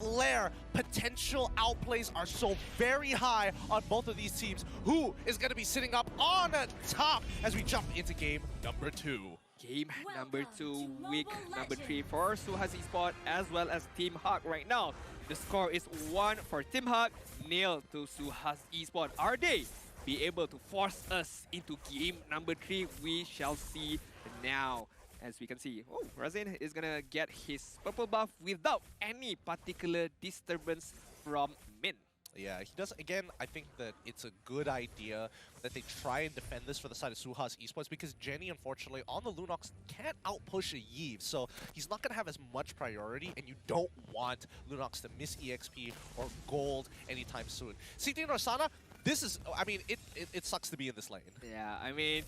Lair potential outplays are so very high on both of these teams. Who is going to be sitting up on top as we jump into game number 2? Game number 2, week number 3 for SUHAZ Esports as well as Team HAQ right now. The score is 1 for Team HAQ, 0 to SUHAZ Esports. Are they be able to force us into game number 3? We shall see now. As we can see, Razin is gonna get his purple buff without any particular disturbance from Min. Yeah, he does. Again, I think that it's a good idea that they try and defend this for the side of SUHAZ Esports because Jenny, unfortunately, on the Lunox can't outpush a Yves, so he's not going to have as much priority, and you don't want Lunox to miss EXP or gold anytime soon. CT and Orsana, this is, I mean, it sucks to be in this lane. Yeah, I mean,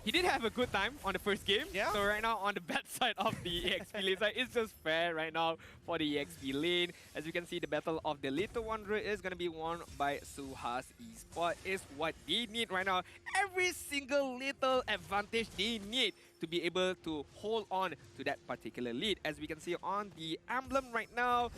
he did have a good time on the first game. Yeah. So right now on the bad side of the EXP lane side, it's just fair right now for the EXP lane. As you can see, the battle of the Little Wanderer is going to be won by SUHAZ Esports. Is what they need right now. Every single little advantage they need to be able to hold on to that particular lead. As we can see on the emblem right now,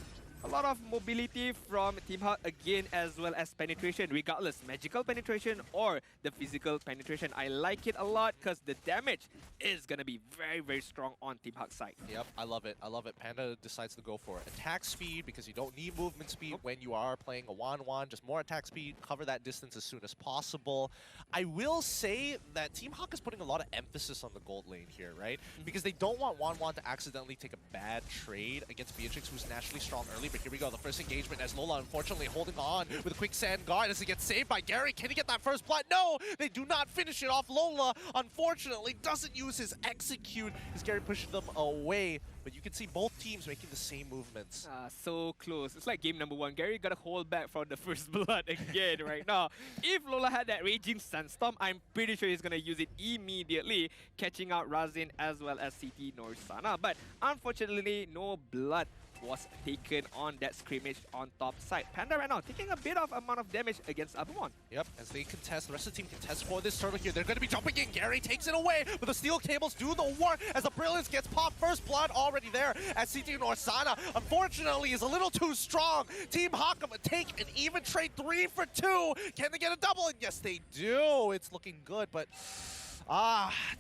a lot of mobility from Team HAQ again, as well as penetration, regardless, magical penetration or the physical penetration. I like it a lot because the damage is going to be very, very strong on Team HAQ's side. Yep, I love it. I love it. Panda decides to go for attack speed because you don't need movement speed when you are playing a 1-1. Just more attack speed, cover that distance as soon as possible. I will say that Team HAQ is putting a lot of emphasis on the gold lane here, right? Because they don't want 1-1 to accidentally take a bad trade against Beatrix, who's naturally strong early. But here we go, the first engagement as Lola unfortunately holding on with a quicksand guard as he gets saved by Gary. Can he get that first blood? No! They do not finish it off. Lola, unfortunately, doesn't use his execute as Gary pushes them away. But you can see both teams making the same movements. So close. It's like game number 1. Gary got to hold back from the first blood again right now. If Lola had that Raging Sandstorm, I'm pretty sure he's going to use it immediately, catching out Razin as well as CT Norsana. But unfortunately, no blood was taken on that scrimmage on top side. Panda right now taking a bit of amount of damage against Abumon. Yep, as they contest, the rest of the team contests for this turtle here. They're going to be jumping in. Gary takes it away, but the steel cables do the work as the Brilliance gets popped. First blood already there as CT Norsana, unfortunately, is a little too strong. Team HAQ take an even trade 3 for 2. Can they get a double? And yes, they do. It's looking good, but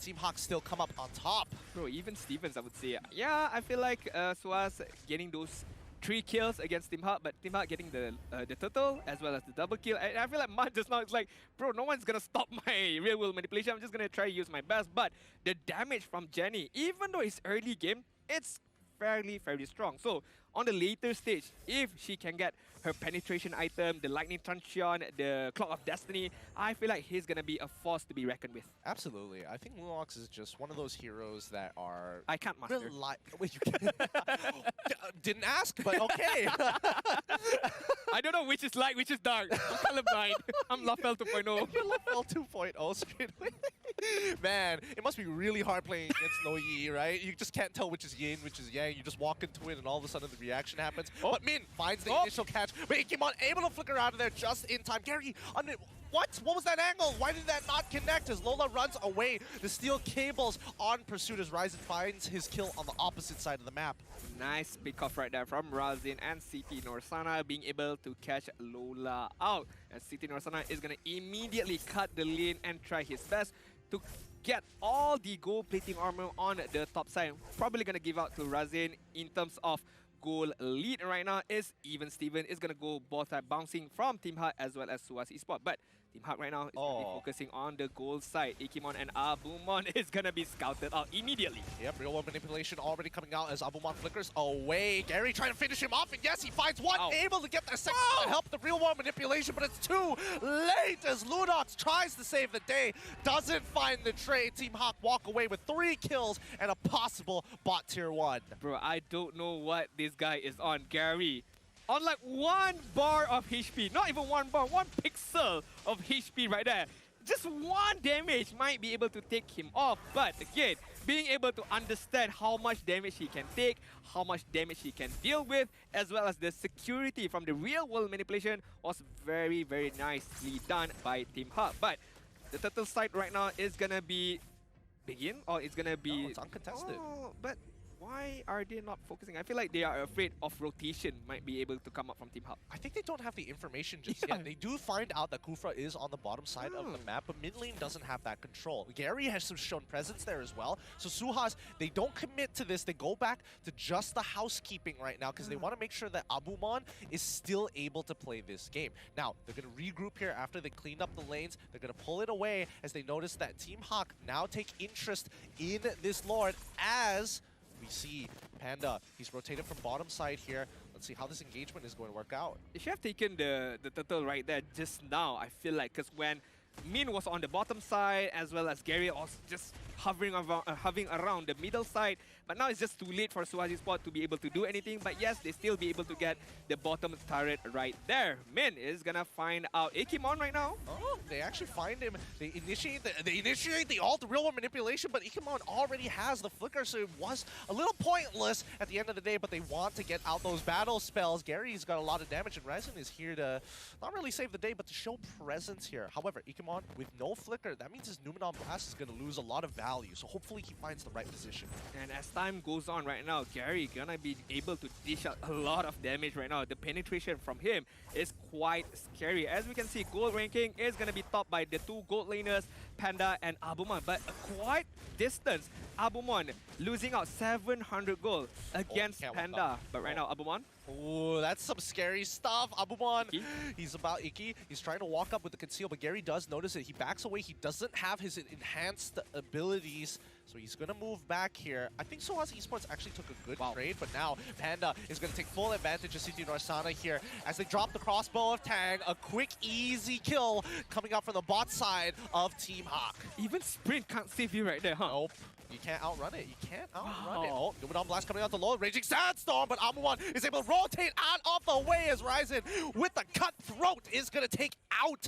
Team HAQ still come up on top. Bro, even Stevens, I would say. Yeah, I feel like SUHAZ getting those 3 kills against Team HAQ, but Team HAQ getting the turtle as well as the double kill. And I feel like Mud just now is like, bro, no one's gonna stop my real world manipulation. I'm just gonna try to use my best. But the damage from Jenny, even though it's early game, it's fairly strong. So on the later stage, if she can get her penetration item, the lightning truncheon, the clock of destiny, I feel like he's gonna be a force to be reckoned with. Absolutely. I think Lunox is just one of those heroes that are... I can't master. Wait, you didn't ask, but okay. I don't know which is light, which is dark. I'm colorblind. I'm Lafel 2.0. You're Lafel 2.0 straight away. Man, it must be really hard playing against No Yi, right? You just can't tell which is yin, which is yang. You just walk into it and all of a sudden the reaction happens. But Min finds the initial catch. But Ikemon able to flicker out of there just in time. Gary, what was that angle? Why did that not connect as Lola runs away? The steel cables on pursuit as Ryzen finds his kill on the opposite side of the map. Nice pick off right there from Razin and CT Norsana being able to catch Lola out. And CT Norsana is going to immediately cut the lane and try his best to get all the gold plating armor on the top side. Probably going to give out to Razin in terms of goal lead right now. Is even Steven is going to go both side bouncing from Team HAQ as well as SUHAZ Esports. But Team HAQ right now is going to be focusing on the gold side. Ikemon and Abumon is going to be scouted out immediately. Yep, real world manipulation already coming out as Abumon flickers away. Gary trying to finish him off, and yes, he finds one, able to get the second to help the real world manipulation, but it's too late as Lunox tries to save the day, doesn't find the trade. Team HAQ walk away with 3 kills and a possible bot tier 1. Bro, I don't know what this guy is on. Gary, on like 1 bar of HP, not even 1 bar, 1 pixel of HP right there. Just 1 damage might be able to take him off. But again, being able to understand how much damage he can take, how much damage he can deal with, as well as the security from the real world manipulation was very nicely done by Team HAQ. But the turtle side right now is gonna be begin, or it's gonna be... No, it's uncontested. Oh, but why are they not focusing? I feel like they are afraid of rotation might be able to come up from Team HAQ. I think they don't have the information just Yeah. yet. They do find out that Kufra is on the bottom side of the map, but mid lane doesn't have that control. Gary has shown presence there as well. So SUHAZ, they don't commit to this. They go back to just the housekeeping right now because they want to make sure that Abumon is still able to play this game. Now, they're going to regroup here after they cleaned up the lanes. They're going to pull it away as they notice that Team HAQ now take interest in this Lord as we see Panda. He's rotated from bottom side here. Let's see how this engagement is going to work out. They should have taken the turtle right there just now, I feel like, because when Min was on the bottom side as well as Gary was just hovering around the middle side, but now it's just too late for SUHAZ Esports to be able to do anything. But yes, they still be able to get the bottom turret right there. Min is gonna find out Ikimon right now. Oh, they actually find him. They initiate the ult, the real world manipulation, but Ikimon already has the flicker, so it was a little pointless at the end of the day, but they want to get out those battle spells. Gary's got a lot of damage, and Ryzen is here to not really save the day, but to show presence here. However, Ikimon with no flicker, that means his Numenon Blast is going to lose a lot of value, so hopefully he finds the right position. And as time goes on right now, Gary gonna be able to dish out a lot of damage right now. The penetration from him is quite scary. As we can see, gold ranking is gonna be topped by the two gold laners, Panda and Abumon, but a quite distance. Abumon losing out 700 gold against Panda. But right now, Abumon. Oh, that's some scary stuff. Abumon, Icky. he's about Icky. He's trying to walk up with the conceal, but Gary does notice it. He backs away. He doesn't have his enhanced abilities, so he's going to move back here. I think SUHAZ Esports actually took a good trade, but now Panda is going to take full advantage of City Norsana here as they drop the crossbow of Tang. A quick, easy kill coming out from the bot side of Team HAQ. Even Sprint can't save you right there, huh? Nope. You can't outrun it. You can't outrun it. Oh, Numenon Blast coming out the low. Raging Sandstorm, but Abumon is able to rotate out of the way as Ryzen with the cutthroat is going to take out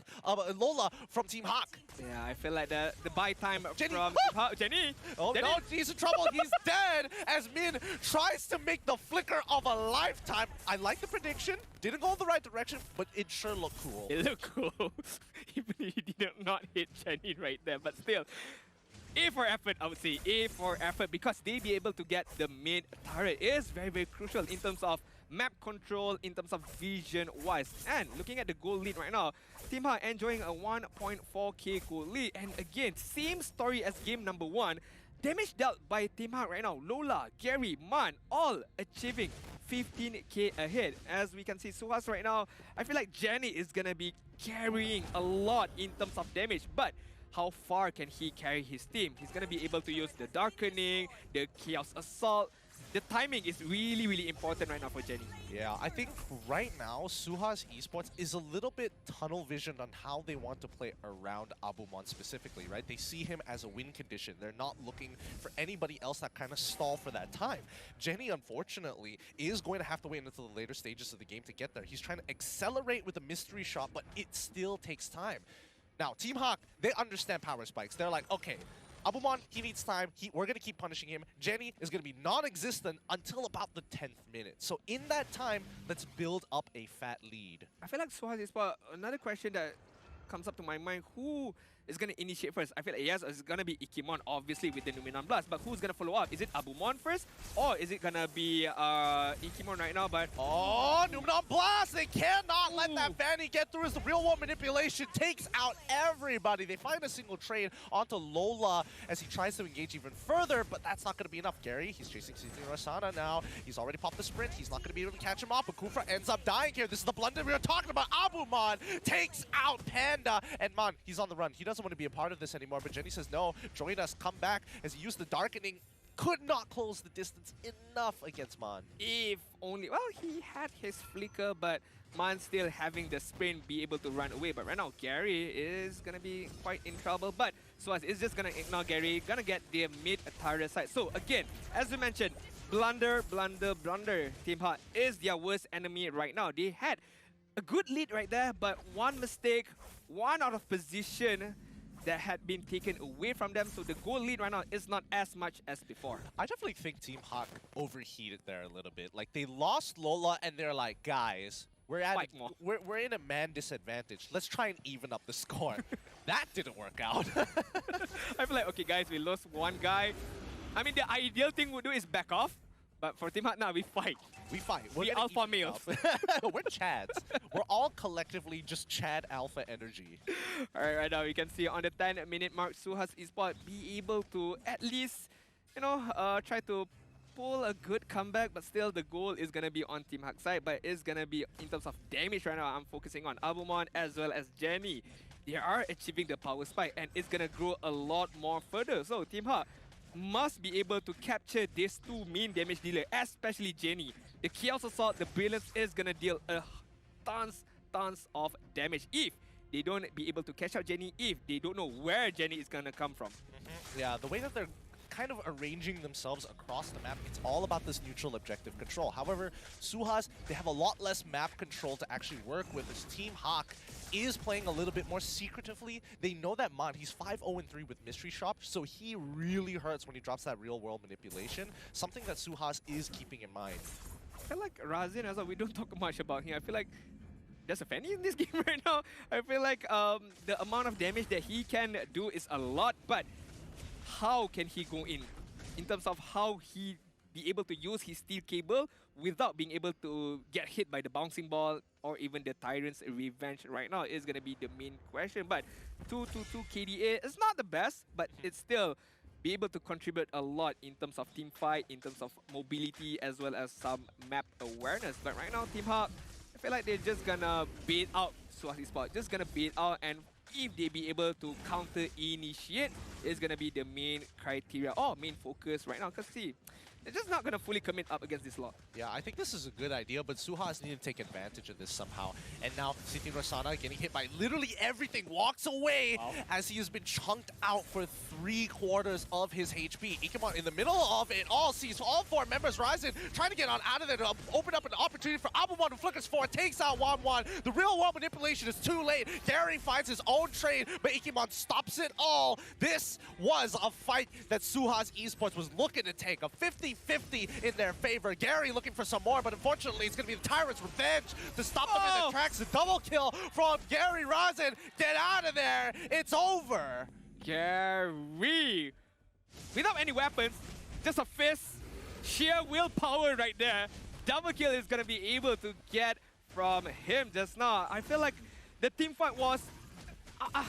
Lola from Team HAQ. Yeah, I feel like the buy time Jenny. from Jenny. Oh Jenny. no, he's in trouble. He's dead as Min tries to make the flicker of a lifetime. I like the prediction. Didn't go in the right direction, but it sure looked cool. It looked cool. Even if he did not hit Jenny right there, but still. A for effort, I would say. A for effort because they be able to get the mid turret is very, very crucial in terms of map control, in terms of vision-wise. And looking at the goal lead right now, Team HAQ enjoying a 1.4k goal lead. And again, same story as game number 1. Damage dealt by Team HAQ right now. Lola, Gary, Man, all achieving 15k ahead. As we can see, SUHAZ right now, I feel like Jenny is gonna be carrying a lot in terms of damage. But how far can he carry his team? He's going to be able to use the Darkening, the Chaos Assault. The timing is really, really important right now for Jenny. Yeah, I think right now, SUHAZ Esports is a little bit tunnel visioned on how they want to play around Abumon specifically, right? They see him as a win condition. They're not looking for anybody else that kind of stall for that time. Jenny, unfortunately, is going to have to wait until the later stages of the game to get there. He's trying to accelerate with a mystery shot, but it still takes time. Now, Team HAQ, they understand power spikes. They're like, okay, Abumon, he needs time. We're going to keep punishing him. Jenny is going to be non-existent until about the 10th minute. So in that time, let's build up a fat lead. I feel like SUHAZ Esports, another question that comes up to my mind, who is going to initiate first? I feel like yes, it's going to be Ikimon, obviously, with the Numenon Blast. But who's going to follow up? Is it Abumon first? Or is it going to be Ikimon right now? But oh, Numenon Blast! They cannot let that Fanny get through as the real world manipulation takes out everybody. They find a single trade onto Lola as he tries to engage even further, but that's not going to be enough. Gary, he's chasing Rasana now. He's already popped the sprint. He's not going to be able to catch him off, but Kufra ends up dying here. This is the blunder we were talking about. Abumon takes out Panda, and Man, he's on the run. He doesn't want to be a part of this anymore, but Jenny says, no, join us, come back, as he used the Darkening. Could not close the distance enough against Man. if only, well, he had his flicker, but Man still having the sprint be able to run away. But right now, Gary is going to be quite in trouble. But SUHAZ is just going to ignore Gary, going to get their mid turret side. So again, as we mentioned, blunder, blunder, blunder. Team HAQ is their worst enemy right now. They had a good lead right there, but one mistake, one out of position that had been taken away from them. So the goal lead right now is not as much as before. I definitely think Team HAQ overheated there a little bit. Like, they lost Lola, and they're like, guys, we're in a man disadvantage. Let's try and even up the score. That didn't work out. I feel like, okay, guys, we lost one guy. I mean, the ideal thing we do is back off. But for Team HAQ now, we fight. We fight. We're We gonna alpha eat males. up. We're Chads. We're all collectively just Chad alpha energy. Alright, right now you can see on the 10-minute mark, SUHAZ Esports be able to at least, try to pull a good comeback, but still the goal is gonna be on Team HAQ side, but it's gonna be in terms of damage right now. I'm focusing on Abumon as well as Jenny. They are achieving the power spike and it's gonna grow a lot more further. So Team HAQ must be able to capture these two main damage dealer, especially Jenny. The Chaos Assault, the Brilliance is gonna deal tons of damage if they don't be able to catch out Jenny, if they don't know where Jenny is gonna come from. Yeah, the way that they're kind of arranging themselves across the map, it's all about this neutral objective control. However, SUHAZ, they have a lot less map control to actually work with. This Team HAQ is playing a little bit more secretively. They know that Mon, he's 5-0-3 with Mystery Shop, so he really hurts when he drops that real-world manipulation, something that SUHAZ is keeping in mind. I feel like Razin, as well, we don't talk much about him. I feel like there's a Fanny in this game right now. I feel like the amount of damage that he can do is a lot, but how can he go in terms of how he be able to use his steel cable without being able to get hit by the bouncing ball or even the Tyrant's Revenge right now is going to be the main question. But 2-2-2 KDA is not the best, but it's still be able to contribute a lot in terms of team fight, in terms of mobility, as well as some map awareness. But right now, Team HAQ, I feel like they're just gonna bait out SUHAZ Esports, just gonna bait out, and if they be able to counter initiate, is gonna be the main criteria or main focus right now. Cause see, they're just not gonna fully commit up against this lot. Yeah, I think this is a good idea, but SUHAZ need to take advantage of this somehow. And now Siti Rosana getting hit by literally everything, walks away as he has been chunked out for 3/4 of his HP. Ikemon in the middle of it all, sees all 4 members rising, trying to get on out of there to open up an opportunity for Abumon, who flickers forward, takes out Wan. The real world manipulation is too late. Gary finds his own trade, but Ikemon stops it all. This was a fight that SUHAZ Esports was looking to take, a 50-50 in their favor. Gary looking for some more, but unfortunately it's going to be the Tyrant's Revenge to stop them in their tracks. A double kill from Gary Razin. Get out of there. It's over. Gary, without any weapons, just a fist, sheer willpower right there. Double kill is gonna be able to get from him just now. I feel like the team fight was, I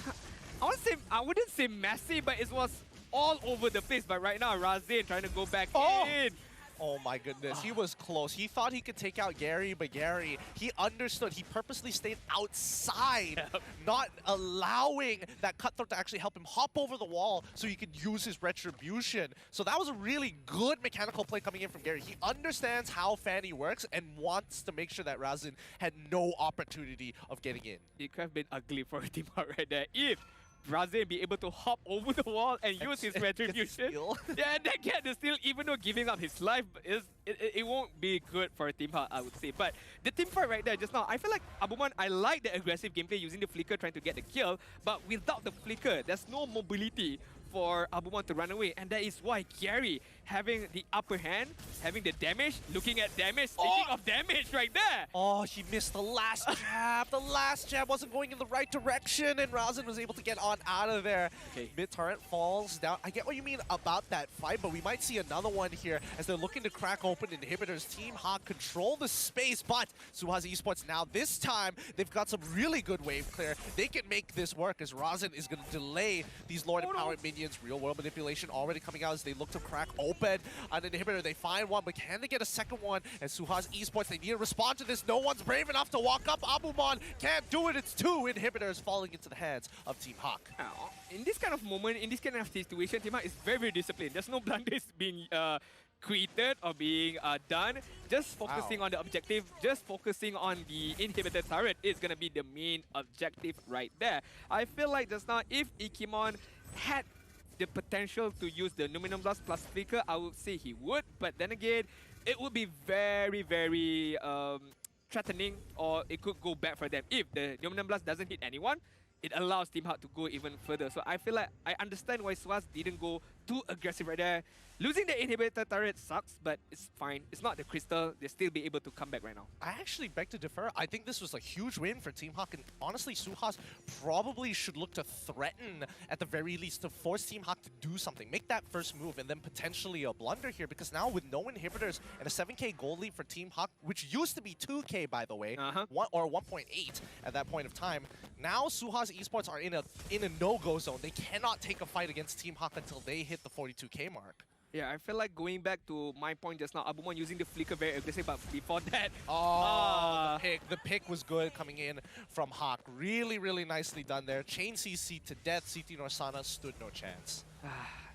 wouldn't say messy, but it was all over the place. But right now, Razin trying to go back in. Oh my goodness, he was close. He thought he could take out Gary, but Gary, he understood. He purposely stayed outside, not allowing that cutthroat to actually help him hop over the wall so he could use his retribution. So that was a really good mechanical play coming in from Gary. He understands how Fanny works and wants to make sure that Razin had no opportunity of getting in. It could have been ugly for a team out right there if Razin be able to hop over the wall and use his retribution. Yeah, and then get the steal, even though giving up his life, it won't be good for a Team HAQ, I would say. But the team fight right there just now, I feel like Abumon, I like the aggressive gameplay using the flicker trying to get the kill, but without the flicker, there's no mobility for Abumon to run away, and that is why Gary having the upper hand, having the damage, looking at damage, speaking of damage right there. Oh, he missed the last jab. The last jab wasn't going in the right direction, and Razin was able to get on out of there. Okay. Mid-turret falls down. I get what you mean about that fight, but we might see another one here as they're looking to crack open inhibitors. Team HAQ control the space, but SUHAZ Esports now, this time, they've got some really good wave clear. They can make this work as Razin is going to delay these Lord Empowered minions. Real world manipulation already coming out as they look to crack open an inhibitor. They find one, but can they get a second one? And SUHAZ Esports, they need to respond to this. No one's brave enough to walk up. Abumon can't do it. It's 2 inhibitors falling into the hands of Team HAQ. In this kind of moment, in this kind of situation, Team HAQ is very, very disciplined. There's no blunders being created or being done. Just focusing on the objective, just focusing on the inhibitor turret is going to be the main objective right there. I feel like just now, if Ikemon had the potential to use the Numinum Blast plus Flicker, I would say he would, but then again, it would be very, very threatening, or it could go bad for them. If the Numinum Blast doesn't hit anyone, it allows Team HAQ to go even further. So I feel like I understand why SUHAZ didn't go too aggressive right there. Losing the inhibitor turret sucks, but it's fine. It's not the crystal. They'll still be able to come back right now. I actually beg to differ. I think this was a huge win for Team HAQ, and honestly, SUHAZ probably should look to threaten, at the very least, to force Team HAQ to do something. Make that first move, and then potentially a blunder here, because now with no inhibitors and a 7k gold lead for Team HAQ, which used to be 2k, by the way, or 1.8 at that point of time, now SUHAZ Esports are in a no-go zone. They cannot take a fight against Team HAQ until they hit the 42k mark. Yeah, I feel like going back to my point just now, Abumon using the flicker very aggressive, but before that... The pick was good coming in from HAQ. Really, really nicely done there. Chain CC to death. CT Norsana stood no chance.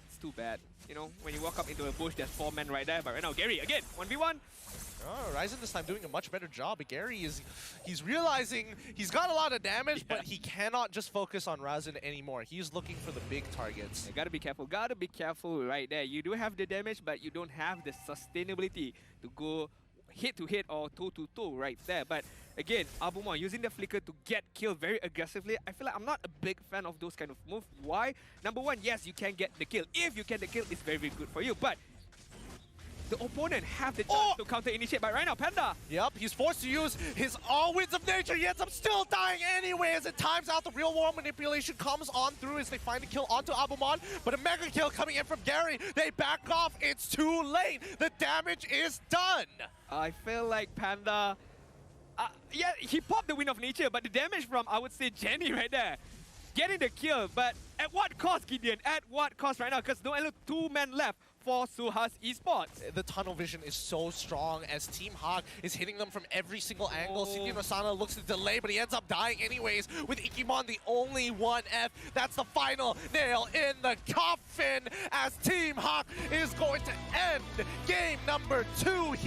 It's too bad. You know, when you walk up into a bush, there's 4 men right there, but right now, Gary, again, 1v1. Oh, Ryzen this time doing a much better job, but Gary he's realizing he's got a lot of damage, but he cannot just focus on Ryzen anymore. He's looking for the big targets. You gotta be careful right there. You do have the damage, but you don't have the sustainability to go head-to-head or toe-to-toe right there. But again, Abumon using the flicker to get killed very aggressively. I feel like I'm not a big fan of those kind of moves. Why? Number one, yes, you can get the kill. If you get the kill, it's very, very good for you. But the opponent have the chance to counter-initiate, but right now, Panda. Yep, he's forced to use his all winds of nature. He ends up still dying anyway as it times out. The real world manipulation comes on through as they find a kill onto Abumon, but a mega kill coming in from Gary. They back off. It's too late. The damage is done. I feel like Panda, yeah, he popped the wind of nature, but the damage from, I would say, Jenny right there. Getting the kill, but at what cost, Gideon? At what cost right now? Because no only 2 men left for SUHAZ Esports. The tunnel vision is so strong as Team HAQ is hitting them from every single angle. CT Rosana looks to delay, but he ends up dying anyways with Ikimon the only 1F. That's the final nail in the coffin as Team HAQ is going to end game number 2 here.